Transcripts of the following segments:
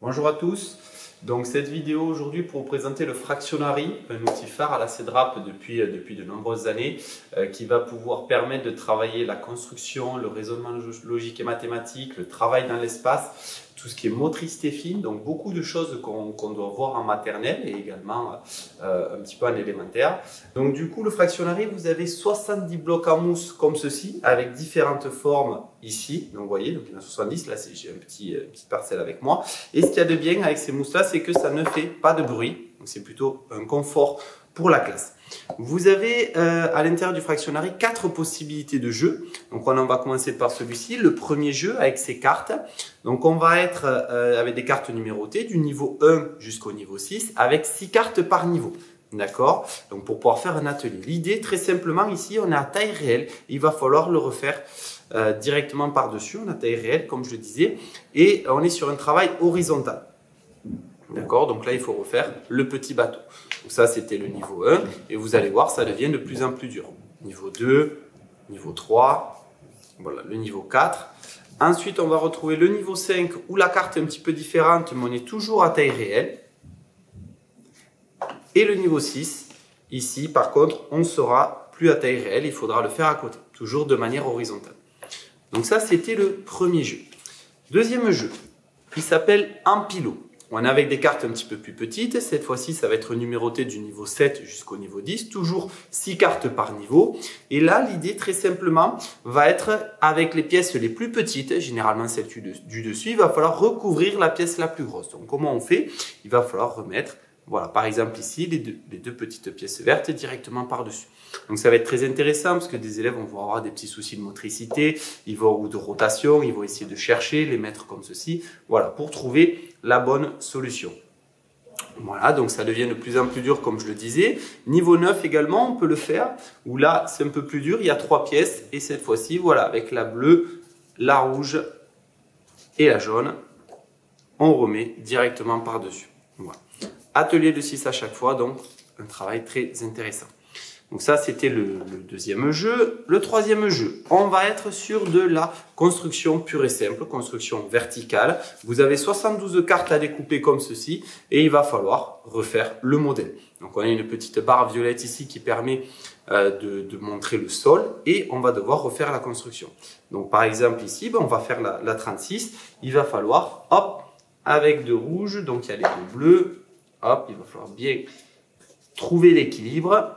Bonjour à tous, donc cette vidéo aujourd'hui pour vous présenter le Fractionary, un outil phare à la CEDRAP depuis de nombreuses années qui va pouvoir permettre de travailler la construction, le raisonnement logique et mathématique, le travail dans l'espace, tout ce qui est motricité fine, donc beaucoup de choses qu'on doit voir en maternelle et également un petit peu en élémentaire. Donc du coup le Fractionary, vous avez 70 blocs en mousse comme ceci avec différentes formes ici, donc vous voyez, donc il y en a 70, là j'ai une petite parcelle avec moi. Et ce qu'il y a de bien avec ces mousses là, c'est que ça ne fait pas de bruit, donc c'est plutôt un confort pour la classe. Vous avez à l'intérieur du Fractionary 4 possibilités de jeu. Donc on va commencer par celui-ci, le premier jeu avec ses cartes. Donc on va être avec des cartes numérotées du niveau 1 jusqu'au niveau 6 avec 6 cartes par niveau. D'accord? Donc pour pouvoir faire un atelier. L'idée très simplement ici, on est à taille réelle. Il va falloir le refaire directement par-dessus. On est à taille réelle comme je le disais. Et on est sur un travail horizontal. D'accord? Donc là, il faut refaire le petit bateau. Donc ça, c'était le niveau 1. Et vous allez voir, ça devient de plus en plus dur. Niveau 2, niveau 3, voilà, le niveau 4. Ensuite, on va retrouver le niveau 5 où la carte est un petit peu différente, mais on est toujours à taille réelle. Et le niveau 6, ici, par contre, on ne sera plus à taille réelle. Il faudra le faire à côté, toujours de manière horizontale. Donc ça, c'était le premier jeu. Deuxième jeu, il s'appelle Empilo. On est avec des cartes un petit peu plus petites. Cette fois-ci, ça va être numéroté du niveau 7 jusqu'au niveau 10. Toujours 6 cartes par niveau. Et là, l'idée, très simplement, va être avec les pièces les plus petites, généralement celles du dessus, il va falloir recouvrir la pièce la plus grosse. Donc, comment on fait? Il va falloir remettre, voilà, par exemple ici, les deux petites pièces vertes directement par-dessus. Donc, ça va être très intéressant parce que des élèves vont avoir des petits soucis de motricité, ou de rotation, ils vont essayer de chercher, les mettre comme ceci. Voilà, pour trouver la bonne solution. Voilà, donc ça devient de plus en plus dur comme je le disais. Niveau 9 également, on peut le faire, où là, c'est un peu plus dur. Il y a 3 pièces et cette fois-ci, voilà, avec la bleue, la rouge et la jaune, on remet directement par-dessus. Voilà. Atelier de 6 à chaque fois, donc un travail très intéressant. Donc ça, c'était le deuxième jeu. Le troisième jeu, on va être sur de la construction pure et simple, construction verticale. Vous avez 72 cartes à découper comme ceci et il va falloir refaire le modèle. Donc on a une petite barre violette ici qui permet de montrer le sol et on va devoir refaire la construction. Donc par exemple ici, on va faire la 36. Il va falloir, hop, avec de rouge, donc il y a les deux bleus, hop, il va falloir bien trouver l'équilibre.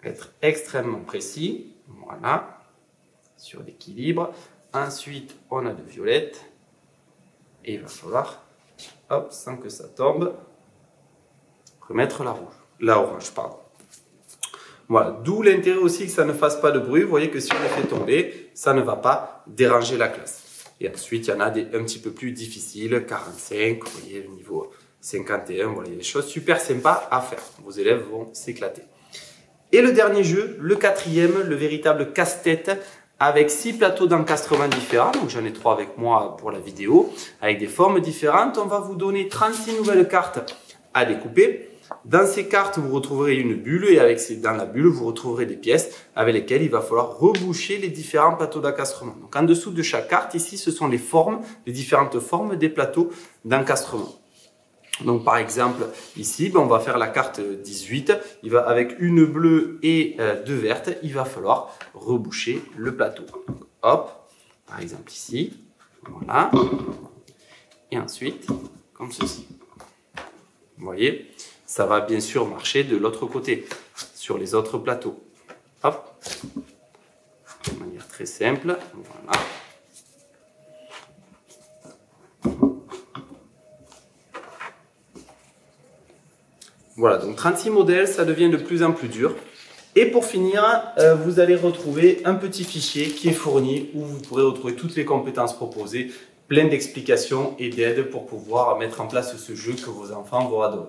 Être extrêmement précis, voilà, sur l'équilibre. Ensuite, on a de violette et il va falloir, hop, sans que ça tombe, remettre la orange, pardon. Voilà, d'où l'intérêt aussi que ça ne fasse pas de bruit. Vous voyez que si on les fait tomber, ça ne va pas déranger la classe. Et ensuite, il y en a des un petit peu plus difficiles, 45, vous voyez le niveau 51, voilà, il y a des choses super sympas à faire. Vos élèves vont s'éclater. Et le dernier jeu, le quatrième, le véritable casse-tête avec 6 plateaux d'encastrement différents. Donc j'en ai 3 avec moi pour la vidéo, avec des formes différentes. On va vous donner 36 nouvelles cartes à découper. Dans ces cartes, vous retrouverez une bulle et dans la bulle, vous retrouverez des pièces avec lesquelles il va falloir reboucher les différents plateaux d'encastrement. Donc en dessous de chaque carte, ici, ce sont les formes, les différentes formes des plateaux d'encastrement. Donc par exemple ici, on va faire la carte 18, avec une bleue et 2 vertes, il va falloir reboucher le plateau. Donc, hop, par exemple ici, voilà, et ensuite comme ceci. Vous voyez, ça va bien sûr marcher de l'autre côté, sur les autres plateaux. Hop, de manière très simple, voilà. Voilà, donc 36 modèles, ça devient de plus en plus dur. Et pour finir, vous allez retrouver un petit fichier qui est fourni où vous pourrez retrouver toutes les compétences proposées, plein d'explications et d'aides pour pouvoir mettre en place ce jeu que vos enfants vont adorer.